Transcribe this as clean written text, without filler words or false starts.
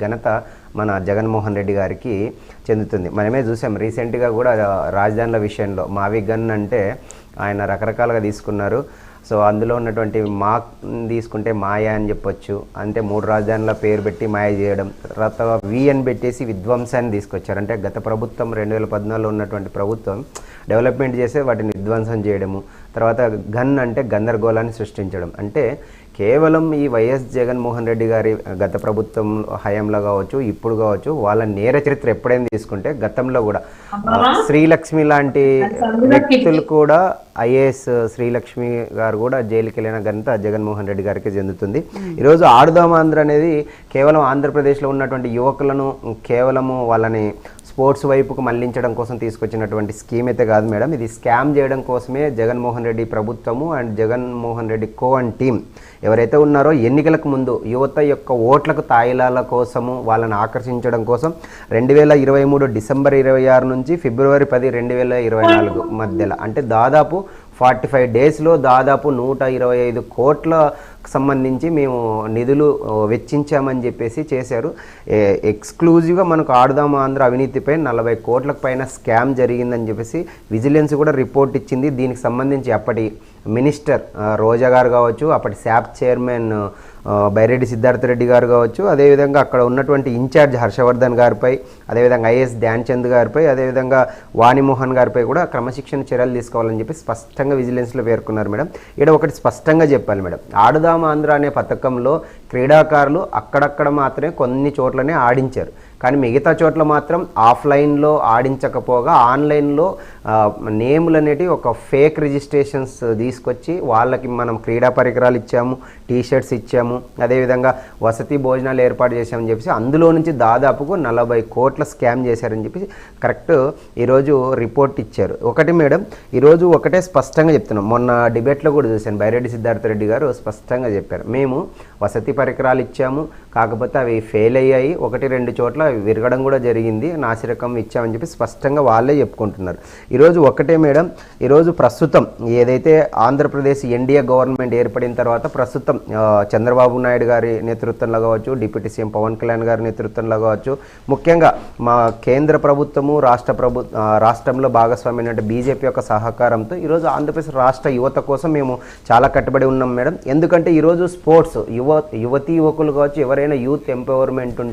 ఘనత మన జగన్మోహన్ రెడ్డి గారికి చెందుతుంది. మనమే చూసాం రీసెంట్గా కూడా రాజధానుల విషయంలో మావి గన్ అంటే ఆయన రకరకాలుగా తీసుకున్నారు. సో అందులో ఉన్నటువంటి మా తీసుకుంటే మాయ అని చెప్పొచ్చు. అంటే 3 రాజధానుల పేరు పెట్టి మాయ చేయడం, తర్వాత విఎన్ పెట్టేసి విధ్వంసాన్ని తీసుకొచ్చారు. అంటే గత ప్రభుత్వం 2014లో ఉన్నటువంటి ప్రభుత్వం డెవలప్మెంట్ చేసే వాటిని విధ్వంసం చేయడము, తర్వాత గన్ అంటే గందరగోళాన్ని సృష్టించడం. అంటే కేవలం ఈ వైఎస్ జగన్మోహన్ రెడ్డి గారి గత ప్రభుత్వం హయాంలో కావచ్చు, ఇప్పుడు కావచ్చు, వాళ్ళ నేర చరిత్ర ఎప్పుడైనా తీసుకుంటే గతంలో కూడా శ్రీలక్ష్మి లాంటి వ్యక్తులు కూడా ఐఏఎస్ శ్రీలక్ష్మి గారు కూడా జైలుకి వెళ్ళిన ఘనత జగన్మోహన్ రెడ్డి గారికి చెందుతుంది. ఈరోజు ఆడుదాం ఆంధ్ర అనేది కేవలం ఆంధ్రప్రదేశ్లో ఉన్నటువంటి యువకులను కేవలము వాళ్ళని స్పోర్ట్స్ వైపుకు మళ్లించడం కోసం తీసుకొచ్చినటువంటి స్కీమ్ అయితే కాదు మేడం. ఇది స్కామ్ చేయడం కోసమే జగన్మోహన్ రెడ్డి ప్రభుత్వము and Jaganmohan Reddy co and team ఎవరైతే ఉన్నారో ఎన్నికలకు ముందు యువత యొక్క ఓట్లకు తాయిలాల కోసము వాళ్ళని ఆకర్షించడం కోసం 2023 డిసెంబర్ 26 నుంచి ఫిబ్రవరి 10, 2024 మధ్యలో, అంటే దాదాపు 45 డేస్లో దాదాపు 125 కోట్ల సంబంధించి మేము నిధులు వెచ్చించామని చెప్పేసి చేశారు. ఎక్స్క్లూజివ్గా మనకు ఆడుదాం ఆంధ్ర అవినీతిపై 40 కోట్లకు పైన స్కామ్ జరిగిందని చెప్పేసి విజిలెన్స్ కూడా రిపోర్ట్ ఇచ్చింది. దీనికి సంబంధించి అప్పటి మినిస్టర్ రోజా గారు కావచ్చు, అప్పటి శాప్ చైర్మన్ బైరెడ్డి సిద్ధార్థ రెడ్డి గారు కావచ్చు, అదేవిధంగా అక్కడ ఉన్నటువంటి ఇన్ఛార్జ్ హర్షవర్ధన్ గారిపై, అదేవిధంగా ఐఎస్ ధ్యాన్ చంద్ గారిపై, అదేవిధంగా వాణిమోహన్ గారిపై కూడా క్రమశిక్షణ చర్యలు తీసుకోవాలని చెప్పి స్పష్టంగా విజిలెన్స్లో పేర్కొన్నారు మేడం. ఇక్కడ ఒకటి స్పష్టంగా చెప్పాలి మేడం, ఆడుదాం ఆంధ్ర అనే పథకంలో క్రీడాకారులు అక్కడక్కడ మాత్రమే కొన్ని చోట్లనే ఆడించారు, కానీ మిగతా చోట్ల మాత్రం ఆఫ్లైన్లో ఆడించకపోగా ఆన్లైన్లో నేములు అనేటివి ఒక ఫేక్ రిజిస్ట్రేషన్స్ తీసుకొచ్చి వాళ్ళకి మనం క్రీడా పరికరాలు ఇచ్చాము, టీషర్ట్స్ ఇచ్చాము, అదేవిధంగా వసతి భోజనాలు ఏర్పాటు చేశామని చెప్పేసి అందులో నుంచి దాదాపుకు 40 కోట్ల స్కామ్ చేశారని చెప్పి కరెక్ట్ ఈరోజు రిపోర్ట్ ఇచ్చారు. ఒకటి మేడం, ఈరోజు ఒకటే స్పష్టంగా చెప్తున్నాం, మొన్న డిబేట్లో కూడా చూశాను బైరెడ్డి సిద్ధార్థ రెడ్డి గారు స్పష్టంగా చెప్పారు, మేము వసతి పరికరాలు ఇచ్చాము, కాకపోతే అవి ఫెయిల్ అయ్యాయి, 1-2 చోట్ల విరగడం కూడా జరిగింది, నాసిరకం ఇచ్చామని చెప్పి స్పష్టంగా వాళ్ళే చెప్పుకుంటున్నారు. ఈరోజు ఒకటే మేడం, ఈరోజు ప్రస్తుతం ఏదైతే ఆంధ్రప్రదేశ్ ఎన్డీఏ గవర్నమెంట్ ఏర్పడిన తర్వాత ప్రస్తుతం చంద్రబాబు నాయుడు గారి నేతృత్వంలో కావచ్చు, డిప్యూటీ సీఎం పవన్ కళ్యాణ్ గారి నేతృత్వంలో కావచ్చు, ముఖ్యంగా మా కేంద్ర ప్రభుత్వము రాష్ట్రంలో భాగస్వామ్యం బీజేపీ యొక్క సహకారంతో ఈరోజు ఆంధ్రప్రదేశ్ రాష్ట్ర యువత కోసం మేము చాలా కట్టుబడి ఉన్నాం మేడం. ఎందుకంటే ఈరోజు స్పోర్ట్స్ యువతీ యువకులు కావచ్చు, ఎవరైనా యూత్ ఎంపవర్మెంట్ ఉంటే